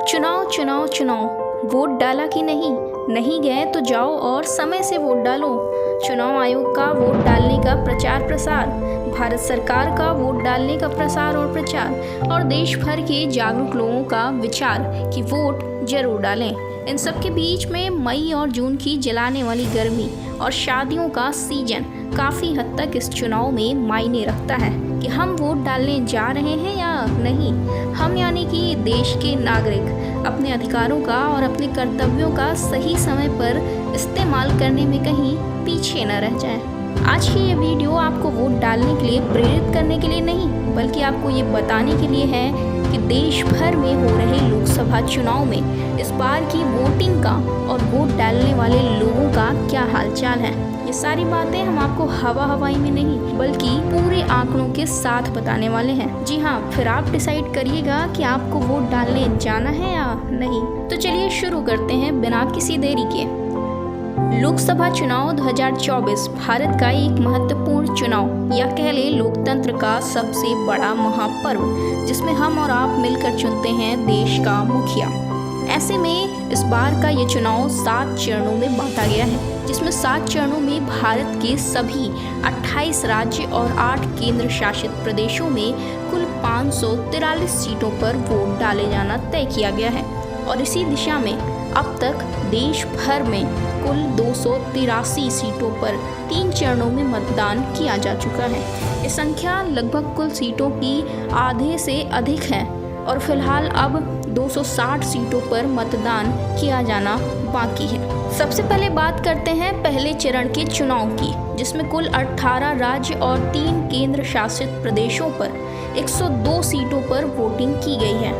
चुनाव चुनाव चुनाव, वोट डाला कि नहीं? नहीं गए तो जाओ और समय से वोट डालो। चुनाव आयोग का वोट डालने का प्रचार प्रसार, भारत सरकार का वोट डालने का प्रसार और प्रचार, और देश भर के जागरूक लोगों का विचार कि वोट जरूर डालें। इन सब के बीच में मई और जून की जलाने वाली गर्मी और शादियों का सीजन काफ़ी हद तक इस चुनाव में मायने रखता है कि हम वोट डालने जा रहे हैं या नहीं। हम यानी कि देश के नागरिक अपने अधिकारों का और अपने कर्तव्यों का सही समय पर इस्तेमाल करने में कहीं पीछे न रह जाएं। आज की ये वीडियो आपको वोट डालने के लिए प्रेरित करने के लिए नहीं, बल्कि आपको ये बताने के लिए है कि देश भर में हो रहे लोकसभा चुनाव में इस बार की वोटिंग का और वोट डालने वाले लोगों का क्या हालचाल है। ये सारी बातें हम आपको हवाई में नहीं, बल्कि पूरे आंकड़ों के साथ बताने वाले हैं। जी हाँ, फिर आप डिसाइड करिएगा कि आपको वोट डालने जाना है या नहीं। तो चलिए शुरू करते हैं बिना किसी देरी के। लोकसभा चुनाव 2024 भारत का एक महत्वपूर्ण चुनाव या कह ले लोकतंत्र का सबसे बड़ा महापर्व, जिसमें हम और आप मिलकर चुनते हैं देश का मुखिया। ऐसे में इस बार का ये चुनाव 7 चरणों में बांटा गया है, जिसमें 7 चरणों में भारत के सभी 28 राज्य और 8 केंद्र शासित प्रदेशों में कुल 543 सीटों पर वोट डाले जाना तय किया गया है। और इसी दिशा में अब तक देश भर में कुल 283 सीटों पर 3 चरणों में मतदान किया जा चुका है। ये संख्या लगभग कुल सीटों की आधे से अधिक है और फिलहाल अब 260 सीटों पर मतदान किया जाना बाकी है। सबसे पहले बात करते हैं पहले चरण के चुनाव की, जिसमें कुल 18 राज्य और 3 केंद्र शासित प्रदेशों पर 102 सीटों पर वोटिंग की गई है।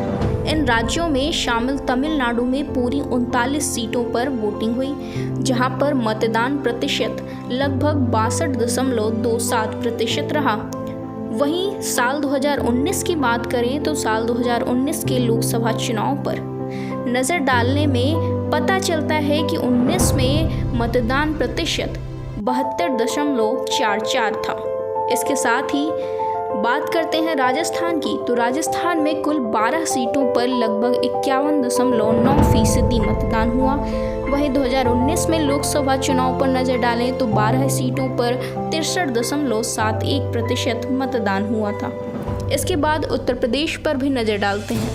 इन राज्यों में शामिल तमिलनाडु में पूरी 39 सीटों पर वोटिंग हुई, जहां पर मतदान प्रतिशत लगभग 62.27% रहा। वहीं साल 2019 की बात करें तो साल 2019 के लोकसभा चुनाव पर नज़र डालने में पता चलता है कि 19 में मतदान प्रतिशत 72.44 था। इसके साथ ही बात करते हैं राजस्थान की, तो राजस्थान में कुल 12 सीटों पर लगभग 51.9% मतदान हुआ। वहीं 2019 में लोकसभा चुनाव पर नज़र डालें तो 12 सीटों पर 63.71% मतदान हुआ था। इसके बाद उत्तर प्रदेश पर भी नज़र डालते हैं।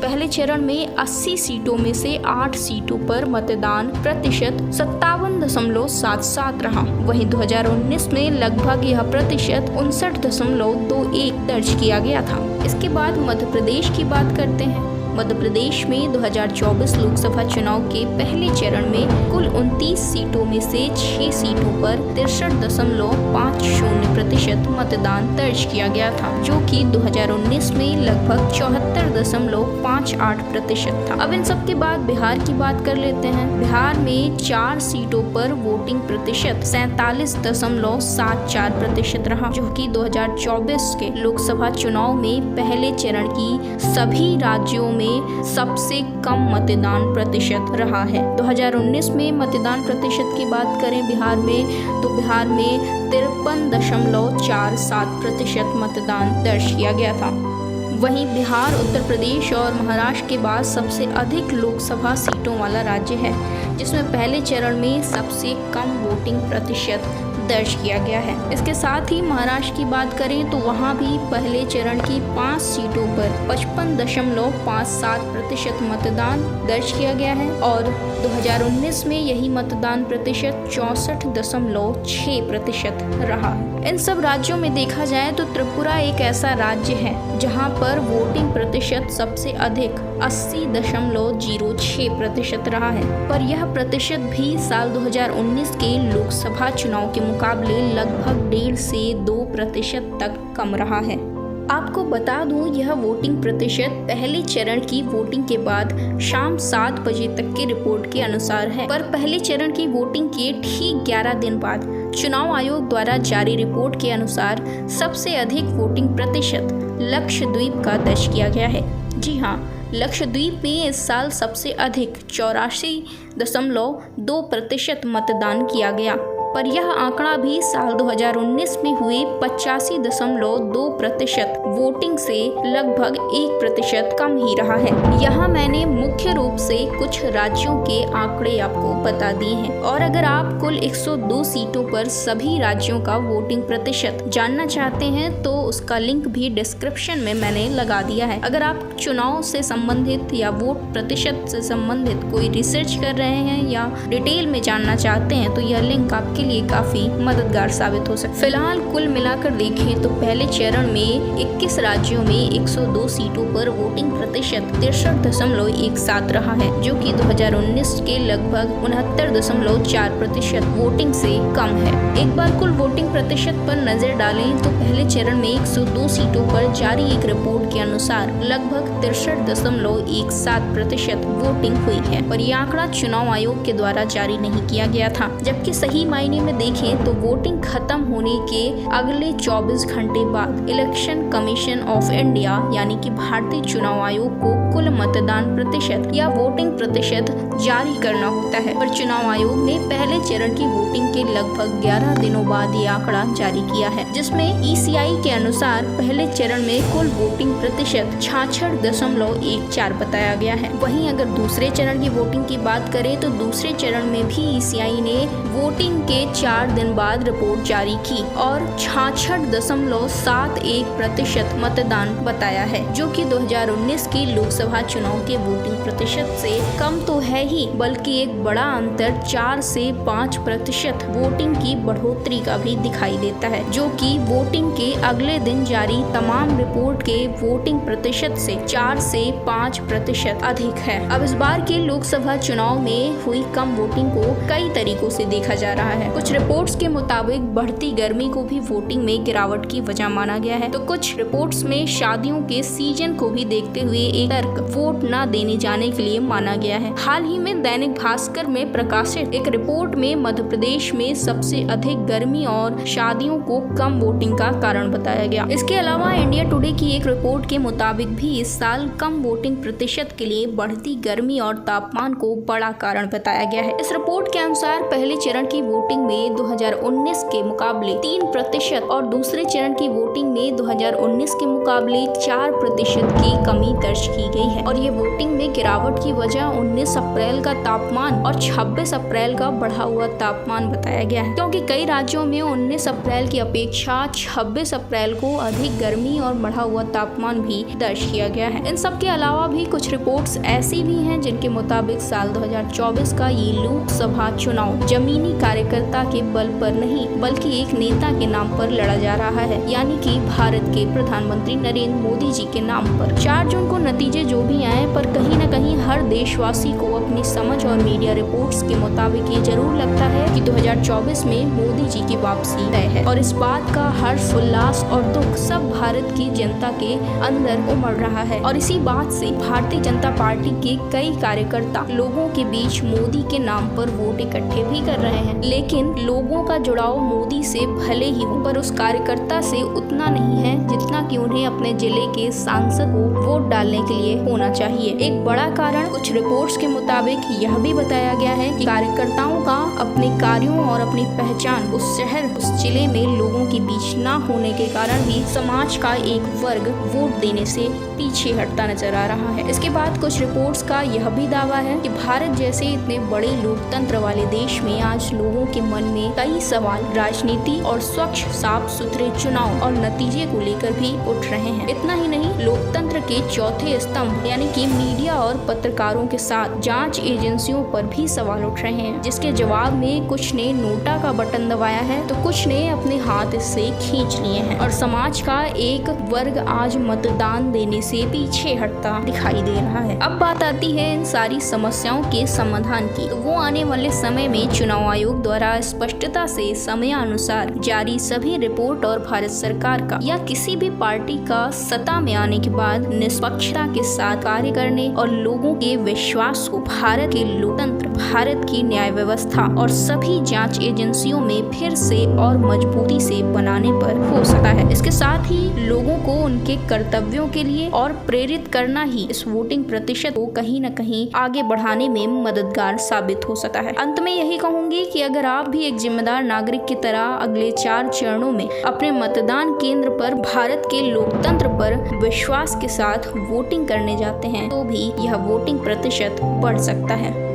पहले चरण में 80 सीटों में से 8 सीटों पर मतदान प्रतिशत 57.77 रहा। वहीं 2019 में लगभग यह प्रतिशत 59.21 दर्ज किया गया था। इसके बाद मध्य प्रदेश की बात करते हैं। मध्य प्रदेश में 2024 लोकसभा चुनाव के पहले चरण में कुल 29 सीटों में से 6 सीटों पर 63.50% मतदान दर्ज किया गया था, जो कि 2019 में लगभग 74.58% था। अब इन सब के बाद बिहार की बात कर लेते हैं। बिहार में 4 सीटों पर वोटिंग प्रतिशत 47.74% रहा, जो कि 2024 के लोकसभा चुनाव में पहले चरण की सभी राज्यों में सबसे कम मतदान प्रतिशत रहा है। 2019 में मतदान प्रतिशत की बात करें बिहार में, तो बिहार में 53.47% मतदान दर्ज किया गया था। वहीं बिहार उत्तर प्रदेश और महाराष्ट्र के बाद सबसे अधिक लोकसभा सीटों वाला राज्य है, जिसमें पहले चरण में सबसे कम वोटिंग प्रतिशत दर्ज किया गया है। इसके साथ ही महाराष्ट्र की बात करें तो वहां भी पहले चरण की 5 सीटों पर 55.57% मतदान दर्ज किया गया है और 2019 में यही मतदान प्रतिशत 64.6% रहा। इन सब राज्यों में देखा जाए तो त्रिपुरा एक ऐसा राज्य है जहां पर वोटिंग प्रतिशत सबसे अधिक 80.06% रहा है, पर यह प्रतिशत भी साल 2019 के लोकसभा चुनाव के मुकाबले लगभग 1.5 से 2% तक कम रहा है। आपको बता दूं, यह वोटिंग प्रतिशत पहले चरण की वोटिंग के बाद शाम 7 बजे तक की रिपोर्ट के अनुसार है, पर पहले चरण की वोटिंग के ठीक 11 दिन बाद चुनाव आयोग द्वारा जारी रिपोर्ट के अनुसार सबसे अधिक वोटिंग प्रतिशत लक्षद्वीप का दर्ज किया गया है। जी हाँ, लक्षद्वीप में इस साल सबसे अधिक 84.2% मतदान किया गया। पर यह आंकड़ा भी साल 2019 में हुए 85.2% वोटिंग से लगभग 1% कम ही रहा है। यहाँ मैंने मुख्य रूप से कुछ राज्यों के आंकड़े आपको बता दिए हैं, और अगर आप कुल 102 सीटों पर सभी राज्यों का वोटिंग प्रतिशत जानना चाहते हैं तो उसका लिंक भी डिस्क्रिप्शन में मैंने लगा दिया है। अगर आप चुनाव से संबंधित या वोट प्रतिशत से संबंधित कोई रिसर्च कर रहे हैं या डिटेल में जानना चाहते हैं तो यह लिंक आपके लिए काफी मददगार साबित हो सकता है। फिलहाल कुल मिलाकर देखें तो पहले चरण में 21 राज्यों में 102 सीटों पर वोटिंग प्रतिशत 63.17 रहा है, जो कि 2019 के लगभग 69.4% वोटिंग से कम है। एक बार कुल वोटिंग प्रतिशत पर नजर डालें तो पहले चरण में 102 सीटों पर जारी एक रिपोर्ट के अनुसार लगभग 63.17% वोटिंग हुई है, और ये आंकड़ा चुनाव आयोग के द्वारा जारी नहीं किया गया था। जबकि सही मायने में देखें तो वोटिंग खत्म होने के अगले 24 घंटे बाद इलेक्शन कमीशन ऑफ इंडिया यानी कि भारतीय चुनाव आयोग को कुल मतदान प्रतिशत या वोटिंग प्रतिशत जारी करना होता है, पर चुनाव आयोग ने पहले चरण की वोटिंग के लगभग 11 दिनों बाद ये आंकड़ा जारी किया है, जिसमें ECI के अनुसार पहले चरण में कुल वोटिंग प्रतिशत 66.14 बताया गया है। वहीं अगर दूसरे चरण की वोटिंग की बात करें तो दूसरे चरण में भी ECI ने वोटिंग के 4 दिन बाद रिपोर्ट जारी की और 66.71% मतदान बताया है, जो कि 2019 के लोकसभा चुनाव के वोटिंग प्रतिशत से कम तो है ही, बल्कि एक बड़ा अंतर 4 से 5% वोटिंग की बढ़ोतरी का भी दिखाई देता है, जो कि वोटिंग के अगले दिन जारी तमाम रिपोर्ट के वोटिंग प्रतिशत से 4 से 5% अधिक है। अब इस बार के लोकसभा चुनाव में हुई कम वोटिंग को कई तरीकों से देखा जा रहा है। कुछ रिपोर्ट्स के मुताबिक बढ़ती गर्मी को भी वोटिंग में गिरावट की वजह माना गया है, तो कुछ रिपोर्ट्स में शादियों के सीजन को भी देखते हुए एक तर्क वोट न देने जाने के लिए माना गया है। हाल ही में दैनिक भास्कर में प्रकाशित एक रिपोर्ट में मध्य प्रदेश में सबसे अधिक गर्मी और शादियों को कम वोटिंग का कारण बताया गया। इसके अलावा इंडिया टुडे की एक रिपोर्ट के मुताबिक भी इस साल कम वोटिंग प्रतिशत के लिए बढ़ती गर्मी और तापमान को बड़ा कारण बताया गया है। इस रिपोर्ट के अनुसार पहले चरण की वोटिंग में 2019 के मुकाबले 3% और दूसरे चरण की वोटिंग में 2019 के मुकाबले 4% की कमी दर्ज की गई है, और ये वोटिंग में गिरावट की वजह 19 अप्रैल का तापमान और 26 अप्रैल का बढ़ा हुआ तापमान बताया गया है, क्योंकि कई राज्यों में 19 अप्रैल की अपेक्षा 26 अप्रैल को अधिक गर्मी और बढ़ा हुआ तापमान भी दर्ज किया गया है। इन सब के अलावा भी कुछ रिपोर्ट्स ऐसी भी हैं जिनके मुताबिक साल 2024 का ये लोकसभा चुनाव जमीनी कार्यकर्ता के बल पर नहीं बल्कि एक नेता के नाम पर लड़ा जा रहा है, यानी कि भारत के प्रधानमंत्री नरेंद्र मोदी जी के नाम पर। 4 जून को नतीजे जो भी आए, पर कहीं न कहीं हर देशवासी को अपनी समझ और मीडिया रिपोर्ट्स के मुताबिक ये जरूर लगता है कि 2024 में मोदी जी की वापसी तय है, और इस बात का हर्ष उल्लास और दुख सब भारत की जनता के अंदर उमड़ रहा है। और इसी बात से भारतीय जनता पार्टी के कई कार्यकर्ता लोगों के बीच मोदी के नाम पर वोट इकट्ठे भी कर रहे हैं, लेकिन लोगों का जुड़ाव मोदी से भले ही हो पर उस कार्यकर्ता से उतना नहीं है जितना कि उन्हें अपने जिले के सांसद को वोट डालने के लिए होना चाहिए। एक बड़ा कारण कुछ रिपोर्ट्स के मुताबिक यह भी बताया गया है कि कार्यकर्ताओं का अपने कार्यों और अपनी पहचान उस शहर उस जिले में लोगों के बीच न होने के कारण भी समाज का एक वर्ग वोट देने से पीछे हटता नजर आ रहा है। इसके बाद कुछ रिपोर्ट्स का यह भी दावा है कि भारत जैसे इतने बड़े लोकतंत्र वाले देश में आज लोगों के मन में कई सवाल राजनीति और स्वच्छ साफ सुथरे चुनाव और नतीजे को लेकर भी उठ रहे हैं। इतना ही नहीं, लोकतंत्र के चौथे स्तंभ यानी कि मीडिया और पत्रकारों के साथ जांच एजेंसियों पर भी सवाल उठ रहे हैं, जिसके जवाब में कुछ ने नोटा का बटन दबाया है तो कुछ ने अपने हाथ इससे खींच लिए हैं, और समाज का एक वर्ग आज मतदान देने से पीछे हटता दिखाई दे रहा है। अब बात आती है इन सारी समस्याओं के समाधान की, तो वो आने वाले समय में चुनाव आयोग द्वारा स्पष्टता से समयानुसार जारी सभी रिपोर्ट और भारत सरकार का या किसी भी पार्टी का सत्ता में आने के बाद निष्पक्षता के साथ कार्य करने और लोगों के विश्वास को भारत के लोकतंत्र, भारत की न्याय व्यवस्था और सभी जांच एजेंसियों में फिर से और मजबूती से बनाने पर हो सकता है। इसके साथ ही लोगों को उनके कर्तव्यों के लिए और प्रेरित करना ही इस वोटिंग प्रतिशत को कहीं न कहीं आगे बढ़ाने में मददगार साबित हो सकता है। अंत में यही कहूंगी कि अगर आप भी एक जिम्मेदार नागरिक की तरह अगले 4 चरणों में अपने मतदान केंद्र पर भारत के लोकतंत्र पर विश्वास के साथ वोटिंग करने जाते हैं तो भी यह वोटिंग प्रतिशत बढ़ सकता है।